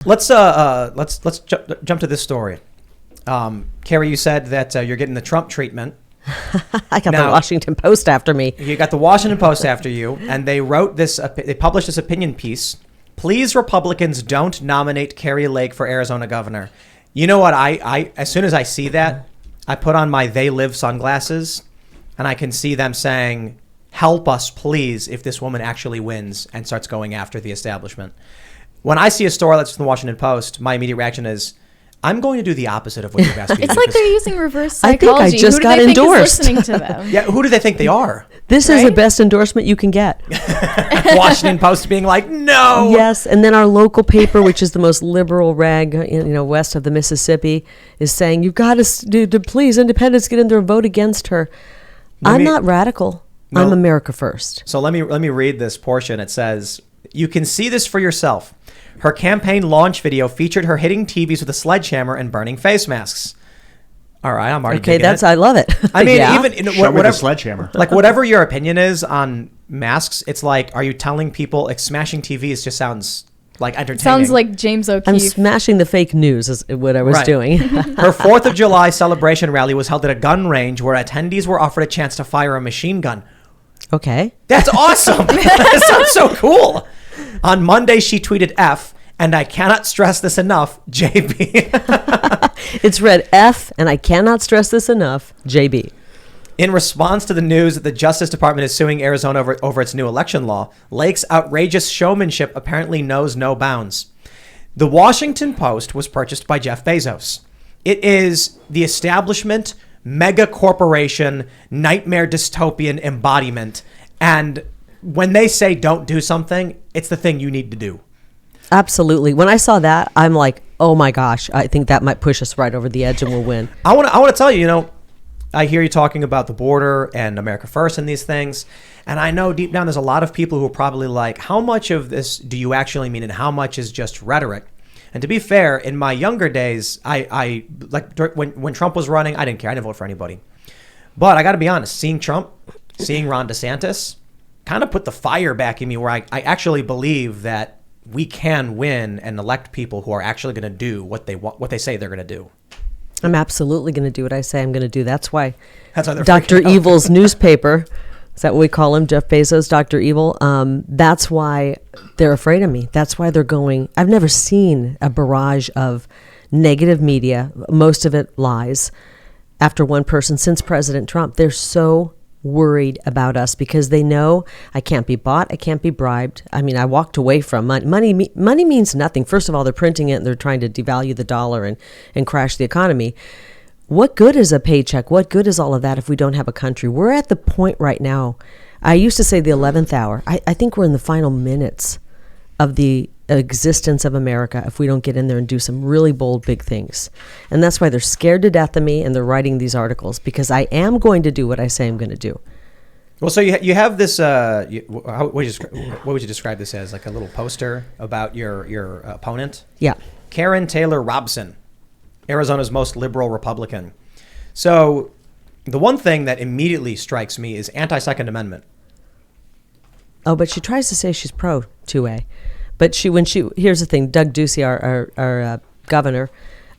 Let's jump to this story. Kari, you said that you're getting the Trump treatment. I got the Washington Post after me. You got the Washington Post after you, and they wrote this. They published this opinion piece. Please, Republicans, don't nominate Kari Lake for Arizona governor. You know what? I as soon as I see that, I put on my They Live sunglasses, and I can see them saying, "Help us, please!" If this woman actually wins and starts going after the establishment. When I see a story that's from the Washington Post, my immediate reaction is, I'm going to do the opposite of what you've asked me to do. It's like they're using reverse psychology. I think I just got endorsed. Listening to them? Yeah, who do they think they are? This is the best endorsement you can get. Washington Post being like, no. Yes, and then our local paper, which is the most liberal rag, west of the Mississippi, is saying, you've got to please, independents, get in there and vote against her. I'm not radical. No. I'm America first. So let me read this portion. It says, you can see this for yourself. Her campaign launch video featured her hitting TVs with a sledgehammer and burning face masks. All right, I'm already digging it. I love it. I mean, yeah. even Show me the sledgehammer. Like whatever your opinion is on masks, it's like, are you telling people like smashing TVs just sounds like entertaining? Sounds like James O'Keefe. I'm smashing the fake news is what I was doing. Her 4th of July celebration rally was held at a gun range where attendees were offered a chance to fire a machine gun. Okay. That's awesome. That sounds so cool. On Monday, she tweeted F, and I cannot stress this enough, JB. It's read F, and I cannot stress this enough, JB. In response to the news that the Justice Department is suing Arizona over its new election law, Lake's outrageous showmanship apparently knows no bounds. The Washington Post was purchased by Jeff Bezos. It is the establishment, mega corporation, nightmare dystopian embodiment. And when they say don't do something, it's the thing you need to do. Absolutely. When I saw that, I'm like, oh my gosh, I think that might push us right over the edge and we'll win. I want to tell you, I hear you talking about the border and America First and these things. And I know deep down there's a lot of people who are probably like, how much of this do you actually mean and how much is just rhetoric? And to be fair, in my younger days, I like when Trump was running, I didn't care. I didn't vote for anybody. But I got to be honest, seeing Trump, seeing Ron DeSantis kind of put the fire back in me where I actually believe that we can win and elect people who are actually going to do what they say they're going to do. I'm absolutely going to do what I say I'm going to do. That's why they're Dr. Evil's newspaper, is that what we call him, Jeff Bezos, Dr. Evil? That's why they're afraid of me. That's why they're going. I've never seen a barrage of negative media, most of it lies, after one person since President Trump. They're so worried about us because they know I can't be bought, I can't be bribed. I mean, I walked away from money. Money means nothing. First of all, they're printing it and they're trying to devalue the dollar and crash the economy. What good is a paycheck? What good is all of that if we don't have a country? We're at the point right now. I used to say the 11th hour. I think we're in the final minutes of the existence of America if we don't get in there and do some really bold, big things. And that's why they're scared to death of me and they're writing these articles because I am going to do what I say I'm going to do. Well, so you have this, what would you describe this as? Like a little poster about your opponent? Yeah. Karen Taylor Robson, Arizona's most liberal Republican. So the one thing that immediately strikes me is anti-Second Amendment. Oh, but she tries to say she's pro 2A. But here's the thing, Doug Ducey, our governor,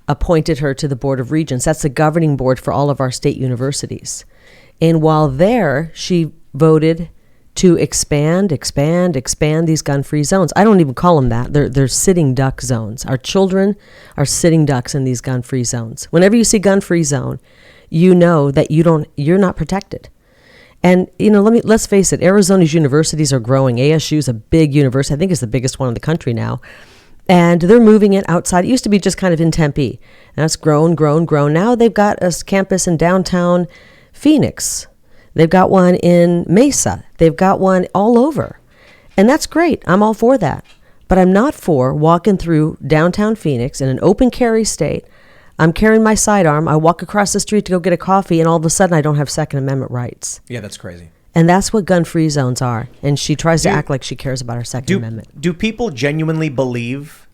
appointed her to the Board of Regents. That's the governing board for all of our state universities. And while there, she voted to expand these gun-free zones. I don't even call them that. They're sitting duck zones. Our children are sitting ducks in these gun-free zones. Whenever you see gun-free zone, you know that you're not protected. And, let's face it, Arizona's universities are growing. ASU is a big university. I think it's the biggest one in the country now. And they're moving it outside. It used to be just kind of in Tempe. And it's grown. Now they've got a campus in downtown Phoenix. They've got one in Mesa. They've got one all over. And that's great. I'm all for that. But I'm not for walking through downtown Phoenix in an open carry state. I'm carrying my sidearm. I walk across the street to go get a coffee, and all of a sudden I don't have Second Amendment rights. Yeah, that's crazy. And that's what gun-free zones are. And she tries to act like she cares about our Second Amendment. Do people genuinely believe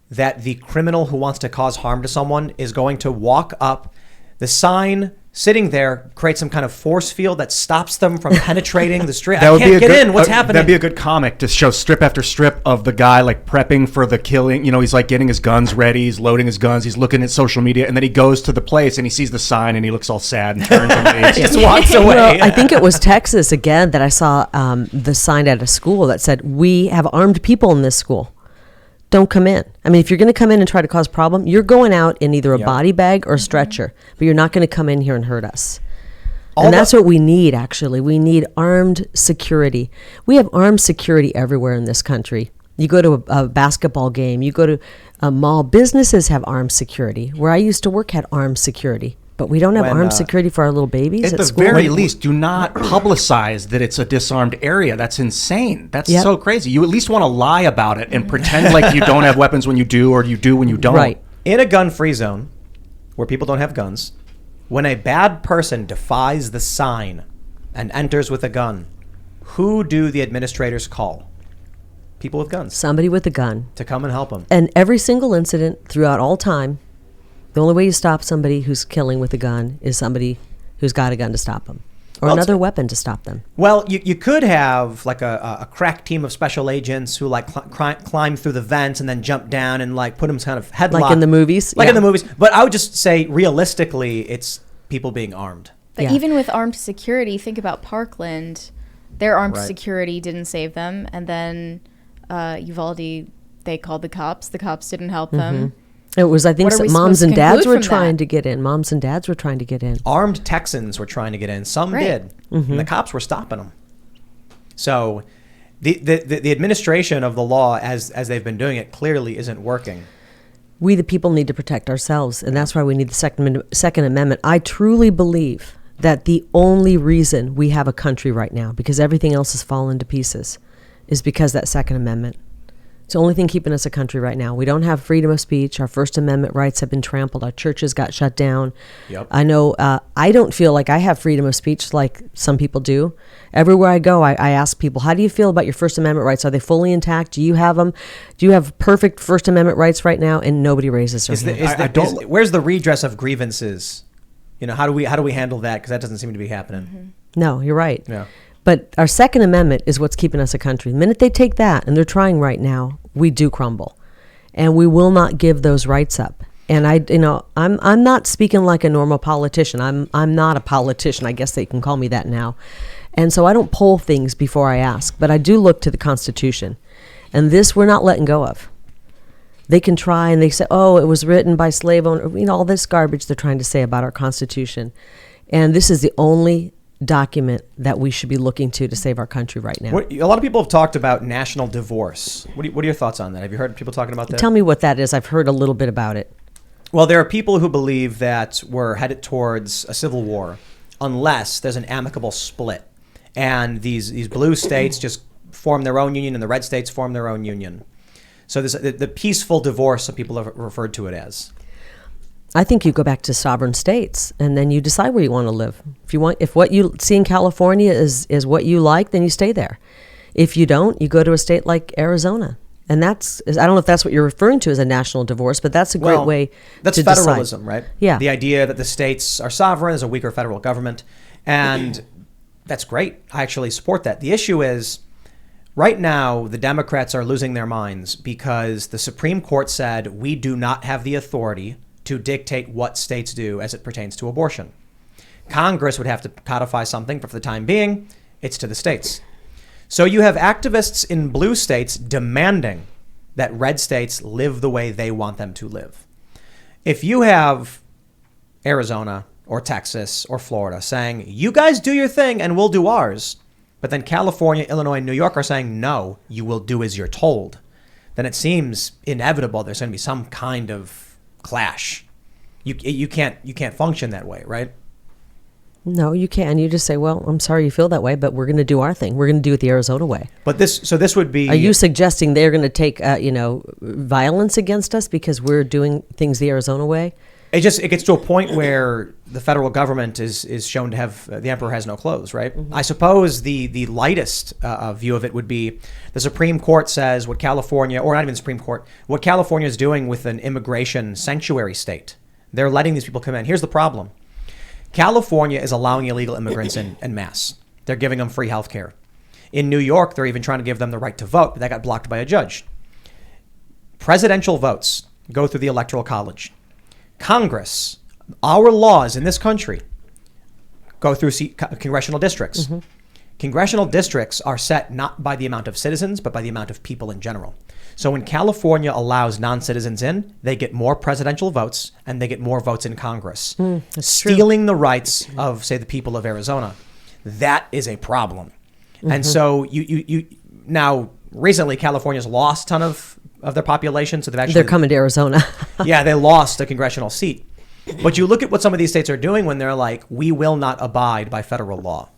that the criminal who wants to cause harm to someone is going to walk up, the sign sitting there create some kind of force field that stops them from penetrating the street. That would I can't be a get good, in. What's happening? That'd be a good comic to show strip after strip of the guy like prepping for the killing. You know, he's like getting his guns ready. He's loading his guns. He's looking at social media, and then he goes to the place and he sees the sign and he looks all sad and turns and leaves. He just walks away. Well, I think it was Texas again that I saw the sign at a school that said, "We have armed people in this school. Don't come in." I mean, if you're going to come in and try to cause problem, you're going out in either a body bag or a stretcher, but you're not going to come in here and hurt us. And that's what we need, actually. We need armed security. We have armed security everywhere in this country. You go to a basketball game, you go to a mall, businesses have armed security. Where I used to work had armed security. But we don't have armed security for our little babies At at the school. very least, do not publicize that it's a disarmed area. That's insane. That's Yep. so crazy. You at least want to lie about it and pretend like you don't have weapons when you do, or you do when you don't. Right. In a gun-free zone where people don't have guns, when a bad person defies the sign and enters with a gun, who do the administrators call? People with guns Somebody with a gun. to come and help them. And every single incident throughout all time, the only way you stop somebody who's killing with a gun is somebody who's got a gun to stop them, or Well, another weapon to stop them. Well, you could have like a crack team of special agents who like climb through the vents and then jump down and like put them kind of headlock. Like in the movies? Like Yeah. in the movies. But I would just say realistically, it's people being armed. But Yeah. even with armed security, think about Parkland. Their armed Right. security didn't save them. And then Uvalde, they called the cops. The cops didn't help them. It was, I think, What are we moms supposed and to dads conclude were from trying that? to get in. Moms and dads were trying to get in. Armed Texans were trying to get in. Some Right. did. And the cops were stopping them. So the administration of the law as they've been doing it clearly isn't working. We, the people, need to protect ourselves, and that's why we need the Second Amendment. I truly believe that the only reason we have a country right now, because everything else has fallen to pieces, is because that Second Amendment. It's the only thing keeping us a country right now. We don't have freedom of speech. Our First Amendment rights have been trampled. Our churches got shut down. Yep. I know I don't feel like I have freedom of speech like some people do. Everywhere I go, I ask people, how do you feel about your First Amendment rights? Are they fully intact? Do you have them? Do you have perfect First Amendment rights right now? And nobody raises their hand. Where's the redress of grievances? You know, how do we handle that? Because that doesn't seem to be happening. No, you're right. Yeah. But our Second Amendment is what's keeping us a country. The minute they take that, and they're trying right now, we do crumble, and we will not give those rights up. And I'm not speaking like a normal politician. I'm not a politician. I guess they can call me that now. And so I don't poll things before I ask, but I do look to the Constitution, and this we're not letting go of. They can try and they say, oh, it was written by slave owner, all this garbage they're trying to say about our Constitution, and this is the only document that we should be looking to save our country right now. A lot of people have talked about national divorce. What are your thoughts on that? Have you heard people talking about that? Tell me what that is. I've heard a little bit about it. Well, there are people who believe that we're headed towards a civil war unless there's an amicable split. And these blue states just form their own union and the red states form their own union. So this, the peaceful divorce, some people have referred to it as. I think you go back to sovereign states and then you decide where you want to live. If what you see in California is what you like, then you stay there. If you don't, you go to a state like Arizona. And I don't know if that's what you're referring to as a national divorce, but that's a great way that's to federalism, decide. Right? Yeah. The idea that the states are sovereign, there's a weaker federal government, and that's great. I actually support that. The issue is, right now, the Democrats are losing their minds because the Supreme Court said we do not have the authority to dictate what states do as it pertains to abortion. Congress would have to codify something, but for the time being, it's to the states. So you have activists in blue states demanding that red states live the way they want them to live. If you have Arizona or Texas or Florida saying, you guys do your thing and we'll do ours, but then California, Illinois, and New York are saying, no, you will do as you're told, then it seems inevitable there's going to be some kind of clash. You can't function that way, right? No, you can. You just say, well, I'm sorry you feel that way, but we're going to do our thing. We're going to do it the Arizona way. But this would be... Are you suggesting they're going to take, violence against us because we're doing things the Arizona way? It gets to a point where the federal government is shown to have the emperor has no clothes, right? Mm-hmm. I suppose the lightest view of it would be the Supreme Court says what California, or not even the Supreme Court, what California is doing with an immigration sanctuary state. They're letting these people come in. Here's the problem. California is allowing illegal immigrants in mass. They're giving them free health care. In New York, they're even trying to give them the right to vote, but that got blocked by a judge. Presidential votes go through the Electoral College. Congress, our laws in this country, go through congressional districts. Mm-hmm. Congressional districts are set not by the amount of citizens, but by the amount of people in general. So when California allows non-citizens in, they get more presidential votes and they get more votes in Congress. Stealing the rights of, say, the people of Arizona. That is a problem. Mm-hmm. And so you now recently California's lost a ton of their population. So they're coming to Arizona. Yeah, they lost a congressional seat. But you look at what some of these states are doing when they're like, we will not abide by federal law.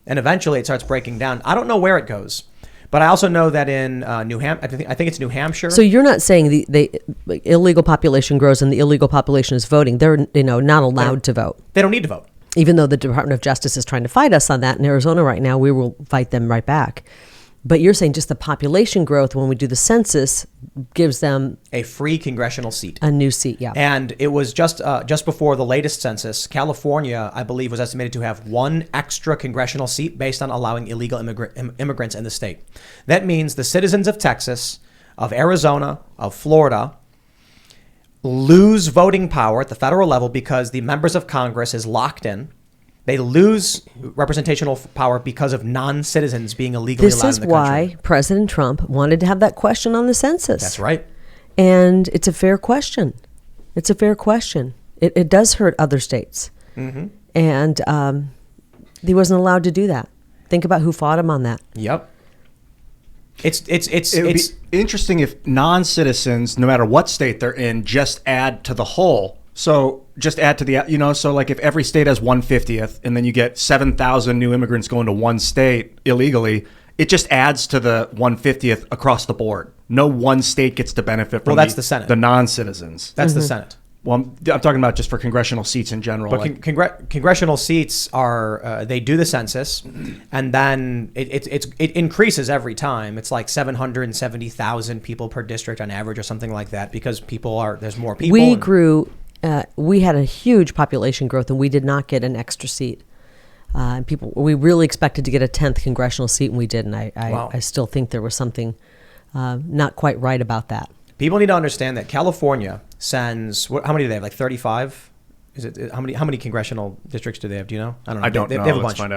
And eventually it starts breaking down. I don't know where it goes. But I also know that in New Hampshire, I think it's New Hampshire. So you're not saying the illegal population grows and the illegal population is voting. They're not allowed to vote. They don't need to vote. Even though the Department of Justice is trying to fight us on that in Arizona right now, we will fight them right back. But you're saying just the population growth when we do the census gives them a free congressional seat. A new seat, yeah. And it was just before the latest census, California, I believe, was estimated to have one extra congressional seat based on allowing illegal immigrants in the state. That means the citizens of Texas, of Arizona, of Florida lose voting power at the federal level because the members of Congress is locked in. They lose representational power because of non-citizens being illegally allowed in the country. This is why President Trump wanted to have that question on the census. That's right. And it's a fair question. It's a fair question. It does hurt other states. Mm-hmm. And he wasn't allowed to do that. Think about who fought him on that. Yep. It would be interesting if non-citizens, no matter what state they're in, just add to the whole. So just add to the, so like if every state has 1/50th and then you get 7,000 new immigrants going to one state illegally, it just adds to the 1/50th across the board. No one state gets to benefit from that's the Senate. The non-citizens. That's the Senate. Well, I'm talking about just for congressional seats in general. But congressional seats are, they do the census, and then it increases every time. It's like 770,000 people per district on average or something like that because there's more people. We grew... we had a huge population growth, and we did not get an extra seat. We really expected to get a 10th congressional seat, and we didn't. I still think there was something not quite right about that. People need to understand that California sends how many do they have? Like 35? Is it how many congressional districts do they have? Do you know? I don't know. I don't know. They have a Let's bunch. find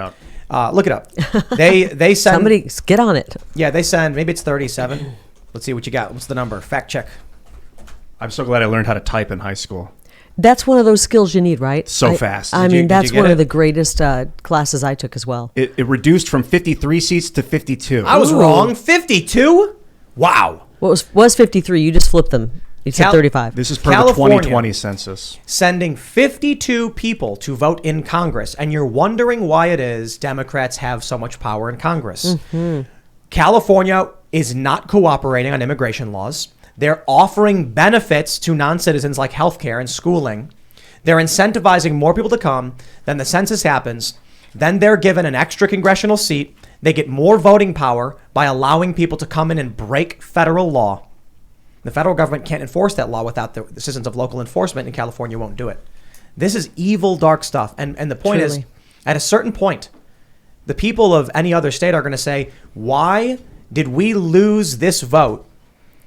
out. Look it up. They send somebody get on it. Yeah, they send maybe it's 37. Let's see what you got. What's the number? Fact check. I'm so glad I learned how to type in high school. That's one of those skills you need, right? So fast. That's one of the greatest classes I took as well. It reduced from 53 seats to 52. I was wrong. 52? Wow. What was 53? You just flipped them. You said 35. This is per the 2020 census. Sending 52 people to vote in Congress, and you're wondering why it is Democrats have so much power in Congress. Mm-hmm. California is not cooperating on immigration laws. They're offering benefits to non-citizens like healthcare and schooling. They're incentivizing more people to come. Then the census happens. Then they're given an extra congressional seat. They get more voting power by allowing people to come in and break federal law. The federal government can't enforce that law without the assistance of local enforcement, and California won't do it. This is evil, dark stuff. And the point is, at a certain point, the people of any other state are going to say, why did we lose this vote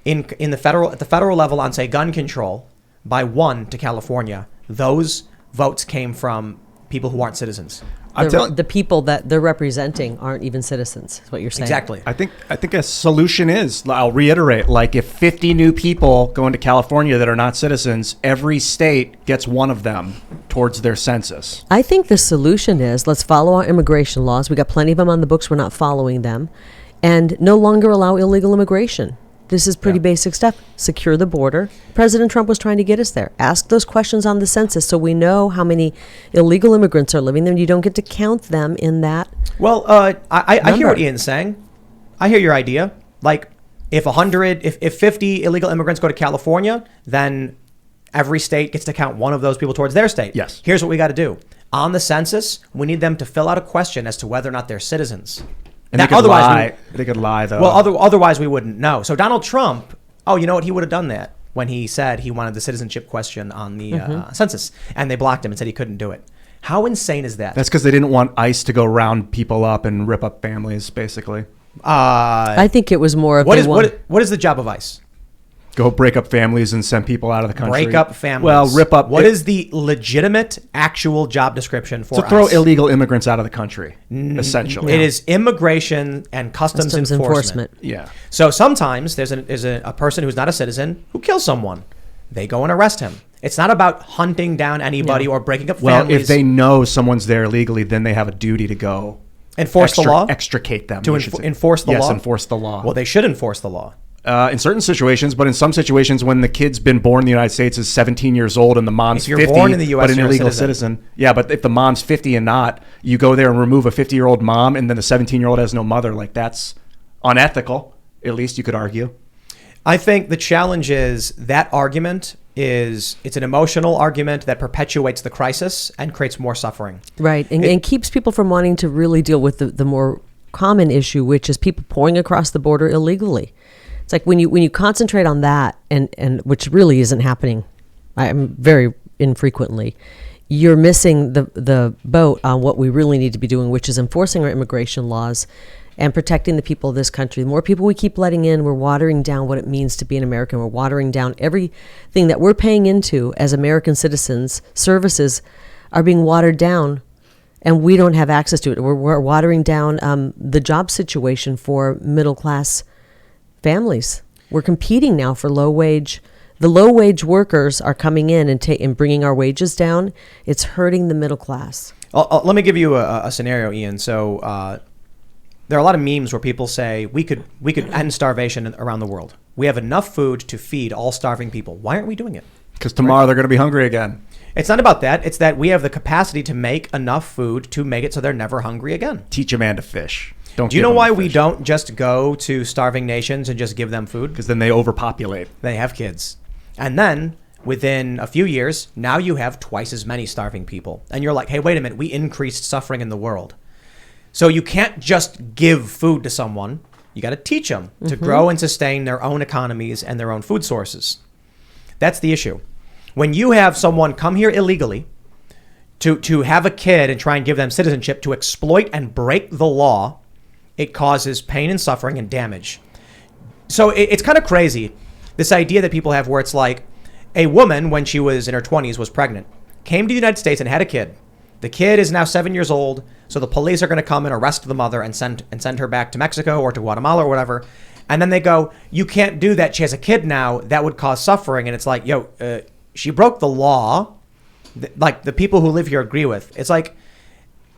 at the federal level on, say, gun control by 1 to California? Those votes came from people who aren't citizens. The people that they're representing aren't even citizens, is what you're saying. Exactly. I think a solution is, I'll reiterate, like if 50 new people go into California that are not citizens, every state gets one of them towards their census. I think the solution is, let's follow our immigration laws. We got plenty of them on the books. We're not following them. And no longer allow illegal immigration. This is pretty basic stuff. Secure the border. President Trump was trying to get us there. Ask those questions on the census so we know how many illegal immigrants are living there. You don't get to count them in that. Well, I hear what Ian's saying. I hear your idea. Like, if 50 illegal immigrants go to California, then every state gets to count one of those people towards their state. Yes. Here's what we got to do. On the census, we need them to fill out a question as to whether or not they're citizens. And they could lie, though. Well, otherwise we wouldn't know. So Donald Trump, you know what? He would have done that when he said he wanted the citizenship question on the census. And they blocked him and said he couldn't do it. How insane is that? That's because they didn't want ICE to go round people up and rip up families, basically. I think it was more of what is the job of ICE? Go break up families and send people out of the country. Break up families. Well, rip up. What is the legitimate, actual job description for to throw ICE? illegal immigrants out of the country, essentially. It is immigration and customs enforcement. Yeah. So sometimes there's a person who's not a citizen who kills someone. They go and arrest him. It's not about hunting down anybody or breaking up families. Well, if they know someone's there illegally, then they have a duty to go enforce the law, extricate them. To enforce the law. Yes, enforce the law. Well, they should enforce the law. In certain situations, but in some situations, when the kid's been born in the United States, is 17 years old, and the mom's 50, born in the US, but an illegal citizen. Yeah, but if the mom's 50 and not, you go there and remove a 50-year-old mom, and then the 17-year-old has no mother. Like, that's unethical. At least you could argue. I think the challenge is that argument it's an emotional argument that perpetuates the crisis and creates more suffering. Right, and keeps people from wanting to really deal with the more common issue, which is people pouring across the border illegally. It's like when you concentrate on that, and which really isn't happening, I'm very infrequently, you're missing the boat on what we really need to be doing, which is enforcing our immigration laws and protecting the people of this country. The more people we keep letting in, we're watering down what it means to be an American. We're watering down everything that we're paying into as American citizens. Services are being watered down, and we don't have access to it. We're watering down the job situation for middle-class families. We're competing now for low-wage. The low-wage workers are coming in and bringing our wages down. It's hurting the middle class. Let me give you a scenario, Ian. So there are a lot of memes where people say we could end starvation around the world. We have enough food to feed all starving people. Why aren't we doing it? Because tomorrow they're going to be hungry again. It's not about that. It's that we have the capacity to make enough food to make it so they're never hungry again. Teach a man to fish. Do you know why we don't just go to starving nations and just give them food? Because then they overpopulate. They have kids. And then within a few years, now you have twice as many starving people. And you're like, hey, wait a minute, we increased suffering in the world. So you can't just give food to someone. You got to teach them to grow and sustain their own economies and their own food sources. That's the issue. When you have someone come here illegally to have a kid and try and give them citizenship, to exploit and break the law, it causes pain and suffering and damage. So it's kind of crazy, this idea that people have where it's like a woman, when she was in her 20s, was pregnant, came to the United States and had a kid. The kid is now 7 years old, so the police are going to come and arrest the mother and send her back to Mexico or to Guatemala or whatever. And then they go, you can't do that. She has a kid now. That would cause suffering. And it's like, she broke the law. Like, the people who live here agree with. It's like,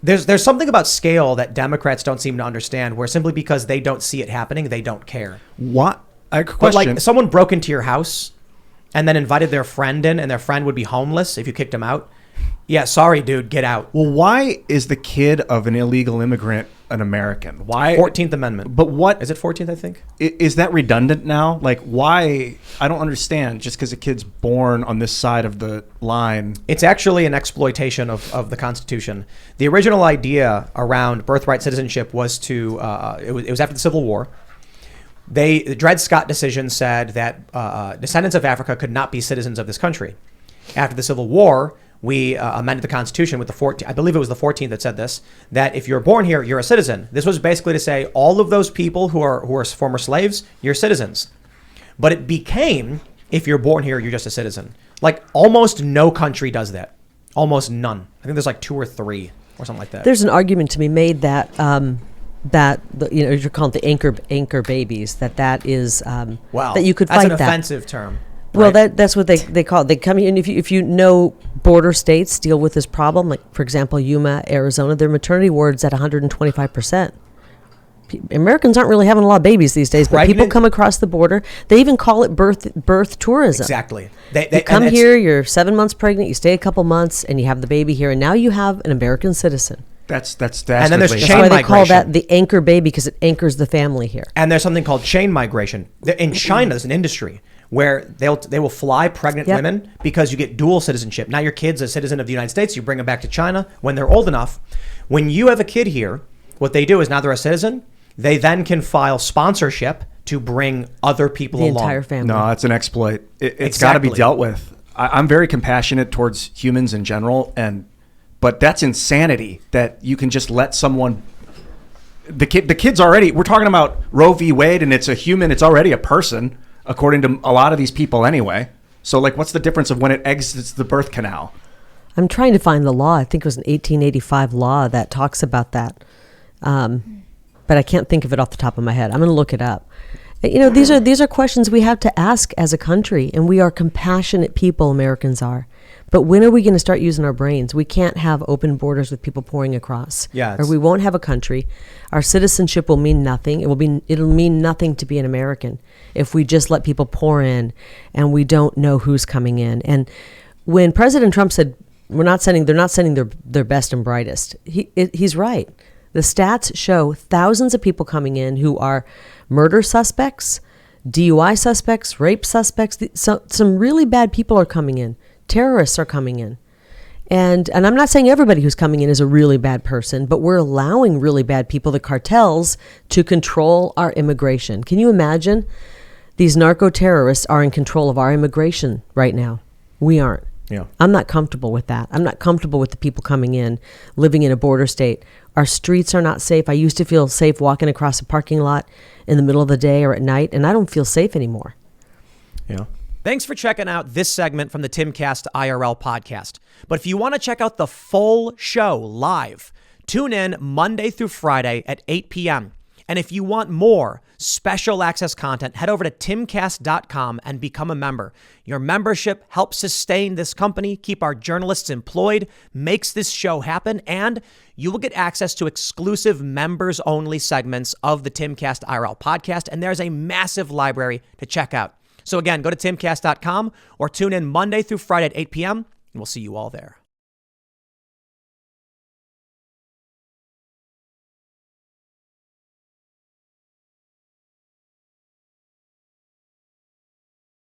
there's something about scale that Democrats don't seem to understand, where simply because they don't see it happening, they don't care. What? I have a question. But like, someone broke into your house and then invited their friend in, and their friend would be homeless if you kicked him out. Yeah, sorry, dude, get out. Well, why is the kid of an illegal immigrant an American? Why? 14th Amendment. But what? Is it 14th, I think? Is that redundant now? Like, why? I don't understand. Just because a kid's born on this side of the line. It's actually an exploitation of the Constitution. The original idea around birthright citizenship was to, it was after the Civil War. The Dred Scott decision said that descendants of Africa could not be citizens of this country. After the Civil War, we amended the Constitution with the 14th, I believe it was the 14th that said this, that if you're born here, you're a citizen. This was basically to say all of those people who are former slaves, you're citizens. But it became, if you're born here, you're just a citizen. Like, almost no country does that. Almost none. I think there's like 2 or 3 or something like that. There's an argument to be made that you're calling the anchor babies, that is that you could fight that. That's an offensive term. Well, right? that's what they call it. They come in, if you know border states deal with this problem, like, for example, Yuma, Arizona, their maternity ward's at 125%. Americans aren't really having a lot of babies these days, but people come across the border. They even call it birth tourism. Exactly. You come here, you're 7 months pregnant, you stay a couple months, and you have the baby here, and now you have an American citizen. That's and then there's That's chain why migration. they call that the anchor baby, because it anchors the family here. And there's something called chain migration. In China, there's an industry where they will fly pregnant women because you get dual citizenship. Now your kid's a citizen of the United States. You bring them back to China when they're old enough. When you have a kid here, what they do is, now they're a citizen, they then can file sponsorship to bring other people along. The entire family. No, it's an exploit. It's got to be dealt with. I'm very compassionate towards humans in general, and But that's insanity that you can just let someone. The kid's already. We're talking about Roe v. Wade, and it's a human. It's already a person, according to a lot of these people, anyway. So, like, what's the difference of when it exits the birth canal? I'm trying to find the law. I think it was an 1885 law that talks about that, but I can't think of it off the top of my head. I'm going to look it up. You know, these are questions we have to ask as a country, and we are compassionate people. Americans are. But when are we going to start using our brains? We can't have open borders with people pouring across. Yeah, or we won't have a country. Our citizenship will mean nothing. It'll mean nothing to be an American if we just let people pour in and we don't know who's coming in. And when President Trump said they're not sending their best and brightest, he's right. The stats show thousands of people coming in who are murder suspects, DUI suspects, rape suspects. Some really bad people are coming in. Terrorists are coming in. And I'm not saying everybody who's coming in is a really bad person, but we're allowing really bad people, the cartels, to control our immigration. Can you imagine? These narco-terrorists are in control of our immigration right now. We aren't. Yeah. I'm not comfortable with that. I'm not comfortable with the people coming in, living in a border state. Our streets are not safe. I used to feel safe walking across a parking lot in the middle of the day or at night, and I don't feel safe anymore. Yeah. Thanks for checking out this segment from the Timcast IRL podcast. But if you want to check out the full show live, tune in Monday through Friday at 8 p.m. And if you want more special access content, head over to timcast.com and become a member. Your membership helps sustain this company, keep our journalists employed, makes this show happen, and you will get access to exclusive members-only segments of the Timcast IRL podcast, and there's a massive library to check out. So again, go to timcast.com or tune in Monday through Friday at 8 p.m., and we'll see you all there.